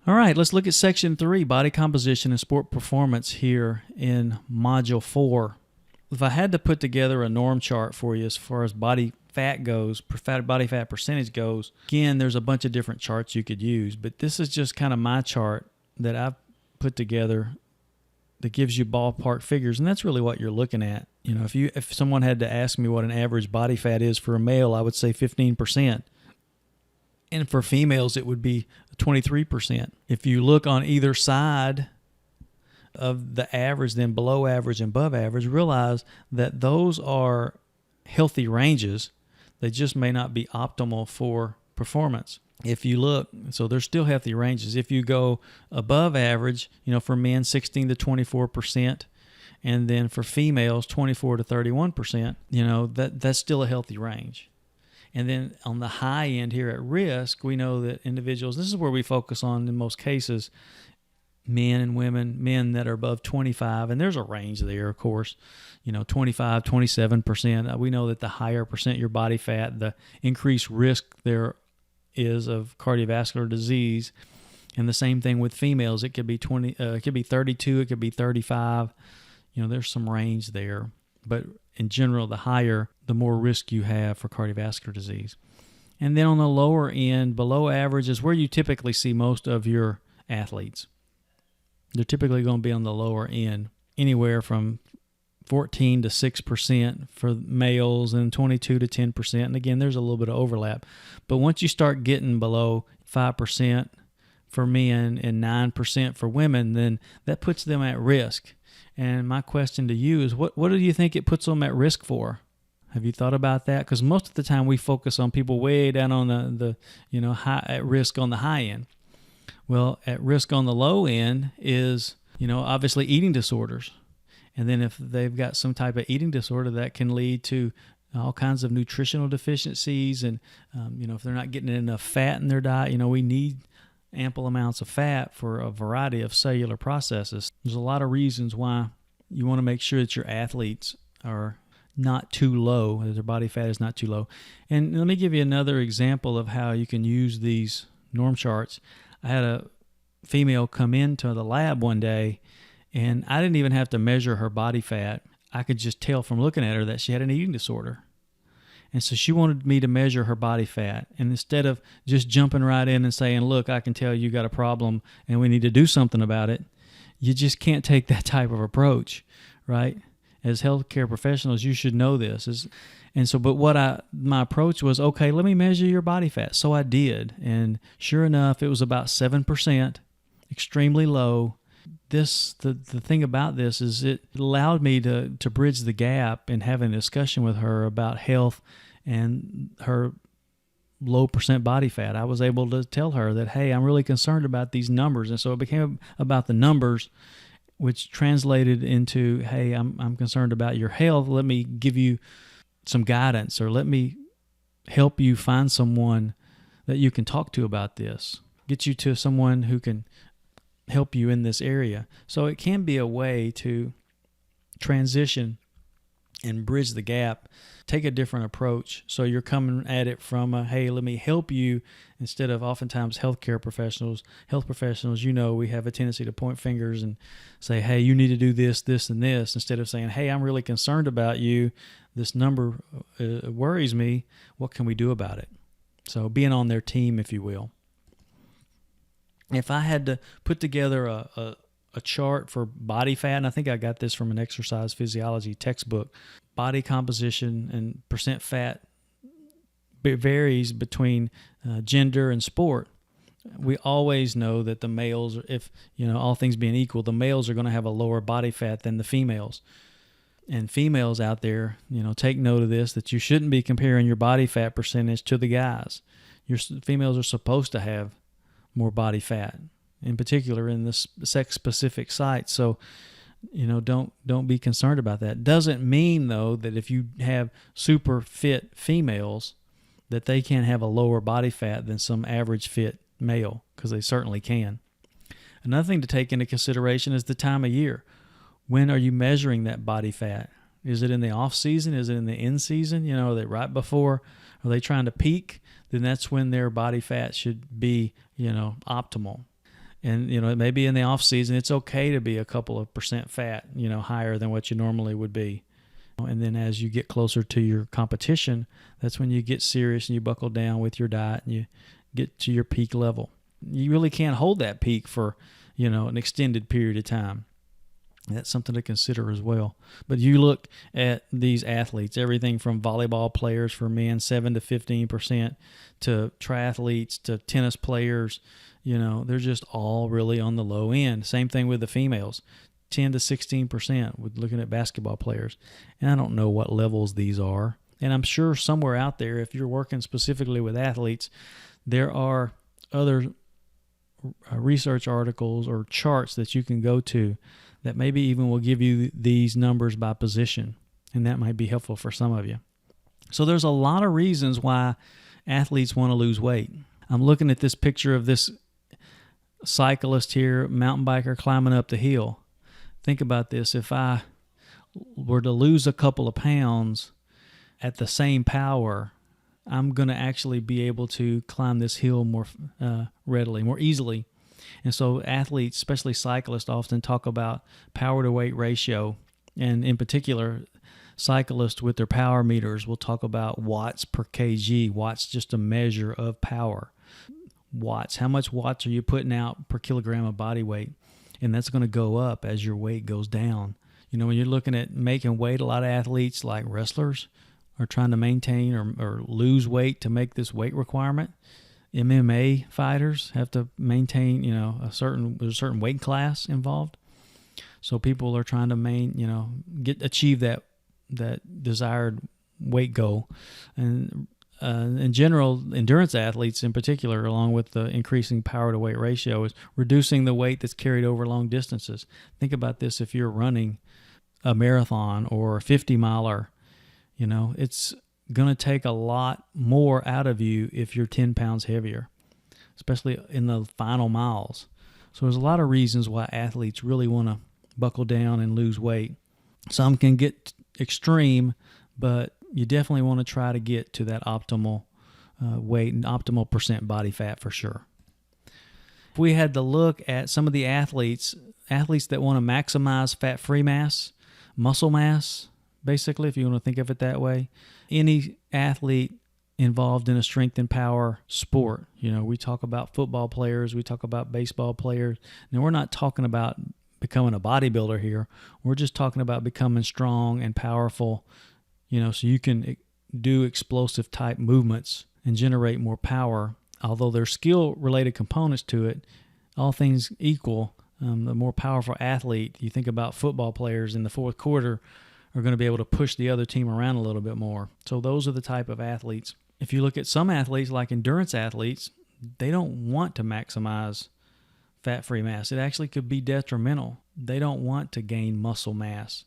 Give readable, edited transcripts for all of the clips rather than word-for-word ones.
All right, let's look at Section 3, Body Composition and Sport Performance here in Module 4. If I had to put together a norm chart for you as far as body fat goes, body fat percentage goes, again, there's a bunch of different charts you could use, but this is just kind of my chart that I've put together that gives you ballpark figures, and that's really what you're looking at. You know, if someone had to ask me what an average body fat is for a male, I would say 15%. And for females, it would be 23%. If you look on either side of the average, then below average and above average, realize that those are healthy ranges. They just may not be optimal for performance. If you look, so there's still healthy ranges. If you go above average, for men, 16 to 24%, and then for females, 24 to 31%, that's still a healthy range. And then on the high end here at risk, we know that individuals, this is where we focus on in most cases, men and women, men that are above 25, and there's a range there, of course, 25, 27%. We know that the higher percent your body fat, the increased risk there is of cardiovascular disease. And the same thing with females. It could be 32, it could be 35. There's some range there. But in general, the higher, the more risk you have for cardiovascular disease. And then on the lower end, below average is where you typically see most of your athletes. They're typically going to be on the lower end, anywhere from 14 to 6% for males and 22 to 10%. And again, there's a little bit of overlap. But once you start getting below 5% for men and 9% for women, then that puts them at risk. And my question to you is, what do you think it puts them at risk for? Have you thought about that? Because most of the time we focus on people way down on the high, at risk on the high end. Well, at risk on the low end is, obviously eating disorders. And then if they've got some type of eating disorder, that can lead to all kinds of nutritional deficiencies. And, if they're not getting enough fat in their diet, we need ample amounts of fat for a variety of cellular processes. There's a lot of reasons why you want to make sure that your athletes are not too low, that their body fat is not too low. And let me give you another example of how you can use these norm charts. I had a female come into the lab one day, and I didn't even have to measure her body fat. I could just tell from looking at her that she had an eating disorder. And so she wanted me to measure her body fat. And instead of just jumping right in and saying, look, I can tell you got a problem and we need to do something about it, you just can't take that type of approach, right? As healthcare professionals, you should know this. But my approach was, okay, let me measure your body fat. So I did. And sure enough, it was about 7%, extremely low. The thing about this is it allowed me to bridge the gap and have a discussion with her about health and her low percent body fat. I was able to tell her that, hey, I'm really concerned about these numbers. And so it became about the numbers, which translated into, hey, I'm concerned about your health. Let me give you some guidance, or let me help you find someone that you can talk to about this. Get you to someone who can help you in this area. So it can be a way to transition and bridge the gap, take a different approach. So you're coming at it from hey, let me help you, instead of oftentimes health professionals, we have a tendency to point fingers and say, hey, you need to do this, this, and this, instead of saying, hey, I'm really concerned about you. This number worries me. What can we do about it? So being on their team, if you will. If I had to put together a chart for body fat, and I think I got this from an exercise physiology textbook, body composition and percent fat varies between gender and sport. We always know that the males, if all things being equal, the males are going to have a lower body fat than the females. And females out there, take note of this, that you shouldn't be comparing your body fat percentage to the guys. Your females are supposed to have more body fat, in particular in the sex-specific sites. So, don't be concerned about that. Doesn't mean, though, that if you have super fit females, that they can't have a lower body fat than some average fit male, because they certainly can. Another thing to take into consideration is the time of year. When are you measuring that body fat? Is it in the off season? Is it in the in season? Are they right before? Are they trying to peak? Then that's when their body fat should be, optimal. And, maybe in the off season, it's okay to be a couple of percent fat, higher than what you normally would be. And then as you get closer to your competition, that's when you get serious and you buckle down with your diet and you get to your peak level. You really can't hold that peak for, an extended period of time. That's something to consider as well. But you look at these athletes, everything from volleyball players for men, 7 to 15%, to triathletes, to tennis players, they're just all really on the low end. Same thing with the females, 10 to 16% with looking at basketball players. And I don't know what levels these are. And I'm sure somewhere out there, if you're working specifically with athletes, there are other research articles or charts that you can go to that maybe even will give you these numbers by position, and that might be helpful for some of you. So there's a lot of reasons why athletes want to lose weight. I'm looking at this picture of this cyclist here, mountain biker climbing up the hill. Think about this. If I were to lose a couple of pounds at the same power, I'm going to actually be able to climb this hill more readily, more easily. And so athletes, especially cyclists, often talk about power to weight ratio. And in particular, cyclists with their power meters will talk about watts per kg. Watts just a measure of power. Watts, how much watts are you putting out per kilogram of body weight? And that's going to go up as your weight goes down. When you're looking at making weight, a lot of athletes like wrestlers are trying to maintain or lose weight to make this weight requirement. MMA fighters have to maintain, there's a certain weight class involved. So people are trying to achieve that desired weight goal. And in general, endurance athletes in particular, along with the increasing power to weight ratio, is reducing the weight that's carried over long distances. Think about this: if you're running a marathon or a 50-miler, it's going to take a lot more out of you if you're 10 pounds heavier, especially in the final miles. So there's a lot of reasons why athletes really want to buckle down and lose weight. Some can get extreme, but you definitely want to try to get to that optimal weight and optimal percent body fat for sure. If we had to look at some of the athletes that want to maximize fat-free mass, muscle mass, basically, if you want to think of it that way, any athlete involved in a strength and power sport. We talk about football players, we talk about baseball players. Now, we're not talking about becoming a bodybuilder here. We're just talking about becoming strong and powerful, so you can do explosive type movements and generate more power. Although there's skill-related components to it, all things equal, the more powerful athlete, you think about football players in the fourth quarter, are going to be able to push the other team around a little bit more. So those are the type of athletes. If you look at some athletes, like endurance athletes, they don't want to maximize fat-free mass. It actually could be detrimental. They don't want to gain muscle mass.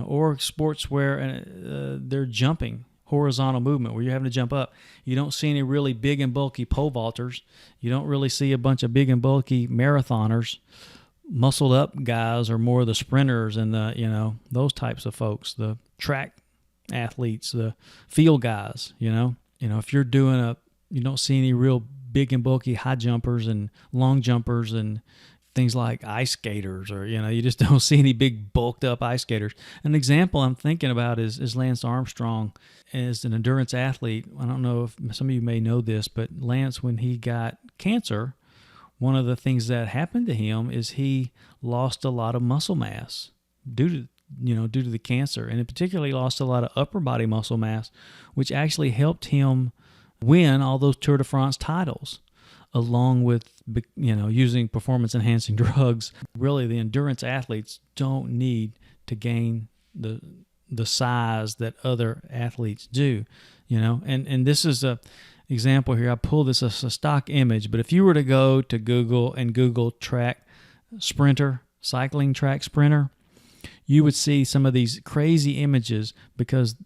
Or sports where they're jumping, horizontal movement, where you're having to jump up. You don't see any really big and bulky pole vaulters. You don't really see a bunch of big and bulky marathoners. Muscled up guys are more the sprinters and those types of folks, the track athletes, the field guys. If you're doing you don't see any real big and bulky high jumpers and long jumpers and things like ice skaters, or you just don't see any big bulked up ice skaters. An example I'm thinking about is Lance Armstrong as an endurance athlete. I don't know if some of you may know this, but Lance, when he got cancer, one of the things that happened to him is he lost a lot of muscle mass due to the cancer, and in particular, he lost a lot of upper body muscle mass, which actually helped him win all those Tour de France titles, along with using performance enhancing drugs. Really, the endurance athletes don't need to gain the size that other athletes do. And this is a example here. I pulled this as a stock image, but if you were to go to Google and Google track sprinter, cycling track sprinter, you would see some of these crazy images, because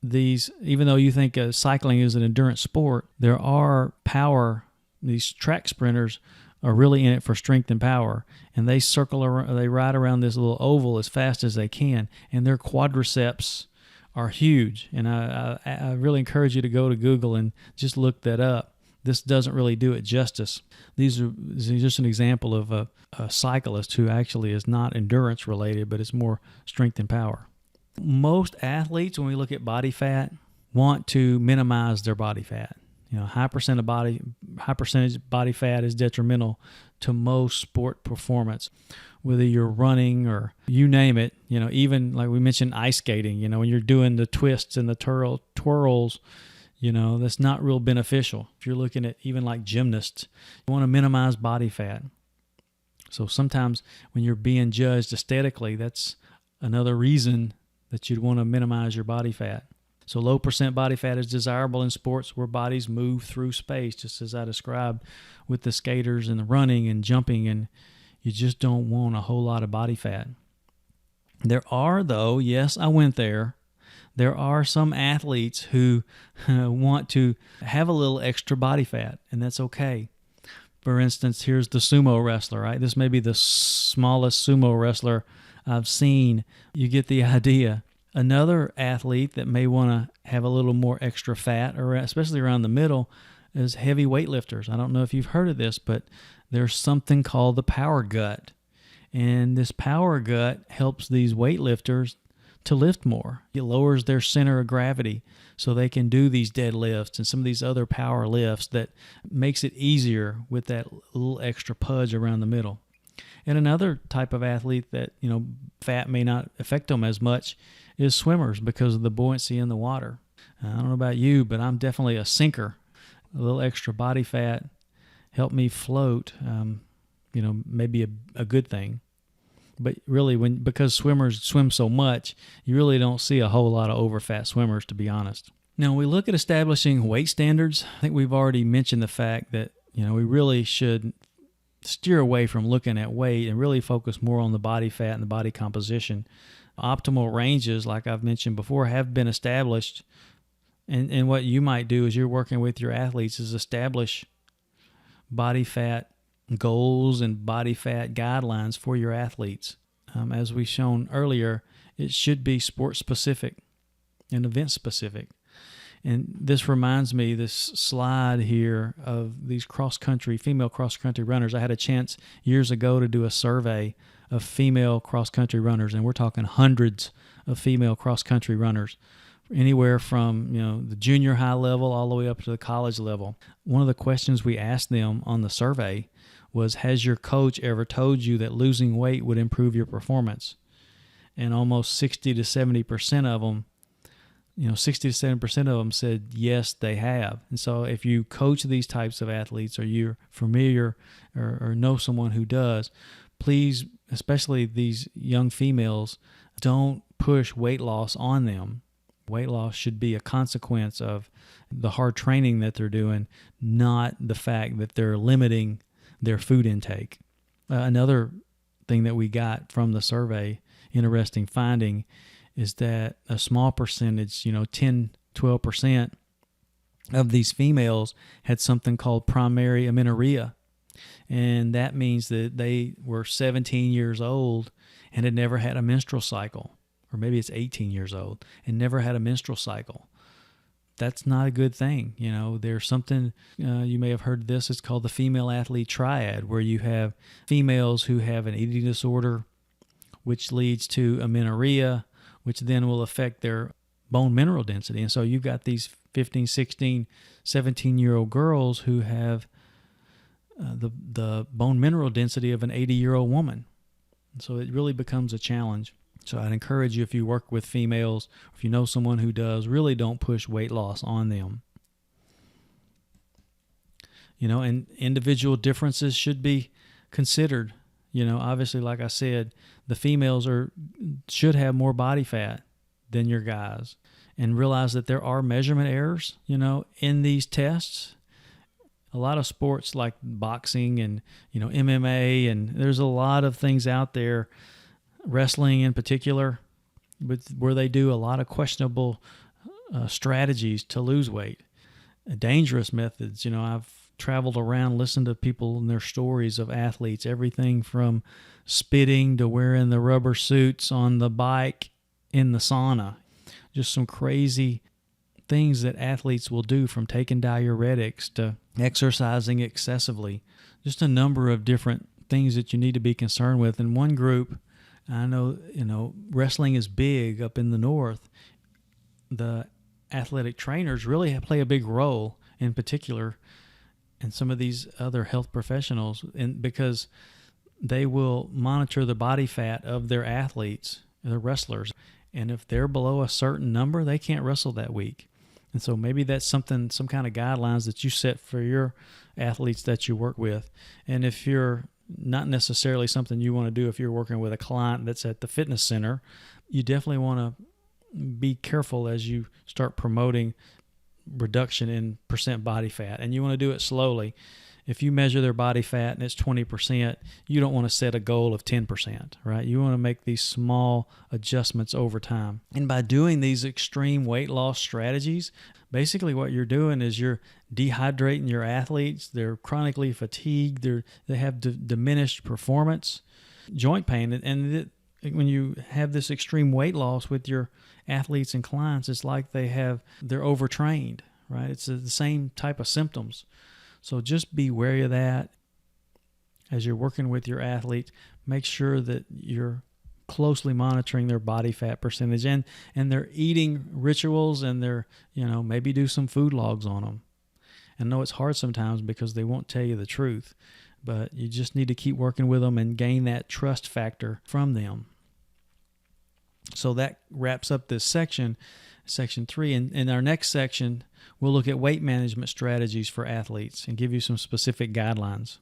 even though you think cycling is an endurance sport, there are these track sprinters are really in it for strength and power, and they ride around this little oval as fast as they can, and their quadriceps are huge. And I really encourage you to go to Google and just look that up. this doesn't really do it justice. This is just an example of a cyclist who actually is not endurance related, but it's more strength and power. Most athletes, when we look at body fat, want to minimize their body fat. High percentage body fat is detrimental to most sport performance, whether you're running or you name it. Even like we mentioned, ice skating. When you're doing the twists and the twirls, that's not real beneficial. If you're looking at even like gymnasts, you want to minimize body fat. So sometimes when you're being judged aesthetically, that's another reason that you'd want to minimize your body fat. So low percent body fat is desirable in sports where bodies move through space, just as I described with the skaters and the running and jumping, and you just don't want a whole lot of body fat. There are, though, yes, I went there. There are some athletes who want to have a little extra body fat, and that's okay. For instance, here's the sumo wrestler, right? This may be the smallest sumo wrestler I've seen. You get the idea. Another athlete that may want to have a little more extra fat, or especially around the middle, is heavy weightlifters. I don't know if you've heard of this, but there's something called the power gut. And this power gut helps these weightlifters to lift more. It lowers their center of gravity so they can do these deadlifts and some of these other power lifts that makes it easier with that little extra pudge around the middle. And another type of athlete that, fat may not affect them as much is swimmers because of the buoyancy in the water. I don't know about you, but I'm definitely a sinker. A little extra body fat help me float, maybe a good thing. But really, because swimmers swim so much, you really don't see a whole lot of overfat swimmers, to be honest. Now, when we look at establishing weight standards, I think we've already mentioned the fact that, we really should steer away from looking at weight and really focus more on the body fat and the body composition. Optimal ranges, like I've mentioned before, have been established. And what you might do as you're working with your athletes is establish body fat goals and body fat guidelines for your athletes. As we shown earlier, it should be sport specific and event specific. And this reminds me, this slide here of these female cross-country runners. I had a chance years ago to do a survey of female cross-country runners, and we're talking hundreds of female cross-country runners, anywhere from the junior high level all the way up to the college level. One of the questions we asked them on the survey was, has your coach ever told you that losing weight would improve your performance? And almost 60 to 70% of them, 60 to 70% of them said yes, they have. And so if you coach these types of athletes, or you're familiar or know someone who does, please, especially these young females, don't push weight loss on them. Weight loss should be a consequence of the hard training that they're doing, not the fact that they're limiting their food intake. Another thing that we got from the survey, interesting finding, is that a small percentage, 10, 12% of these females had something called primary amenorrhea. And that means that they were 17 years old and had never had a menstrual cycle. Or maybe it's 18 years old and never had a menstrual cycle. That's not a good thing. There's something, you may have heard this, it's called the female athlete triad, where you have females who have an eating disorder, which leads to amenorrhea, which then will affect their bone mineral density. And so you've got these 15, 16, 17-year-old girls who have the bone mineral density of an 80-year-old woman. So it really becomes a challenge. So I'd encourage you, if you work with females, if you know someone who does, really don't push weight loss on them. And individual differences should be considered. Obviously, like I said, the females should have more body fat than your guys, and realize that there are measurement errors, in these tests. A lot of sports like boxing and, MMA, and there's a lot of things out there, wrestling in particular, where they do a lot of questionable strategies to lose weight, dangerous methods. I've traveled around, listened to people and their stories of athletes, everything from spitting to wearing the rubber suits on the bike in the sauna. Just some crazy things that athletes will do, from taking diuretics to exercising excessively. Just a number of different things that you need to be concerned with. And one group, I know, wrestling is big up in the north. The athletic trainers really play a big role in particular, and some of these other health professionals, because they will monitor the body fat of their athletes, their wrestlers. And if they're below a certain number, they can't wrestle that week. And so maybe that's some kind of guidelines that you set for your athletes that you work with. And if you're not necessarily something you want to do, if you're working with a client that's at the fitness center, you definitely want to be careful as you start promoting reduction in percent body fat. And you want to do it slowly. If you measure their body fat and it's 20%, you don't want to set a goal of 10%, right? You want to make these small adjustments over time. And by doing these extreme weight loss strategies, basically what you're doing is you're dehydrating your athletes. They're chronically fatigued. They have diminished performance, joint pain. And when you have this extreme weight loss with your athletes and clients, it's like they're overtrained, right? It's the same type of symptoms. So just be wary of that as you're working with your athletes. Make sure that you're closely monitoring their body fat percentage and their eating rituals, and their, maybe do some food logs on them. And I know it's hard sometimes because they won't tell you the truth, but you just need to keep working with them and gain that trust factor from them. So that wraps up this section 3. And in our next section, we'll look at weight management strategies for athletes and give you some specific guidelines.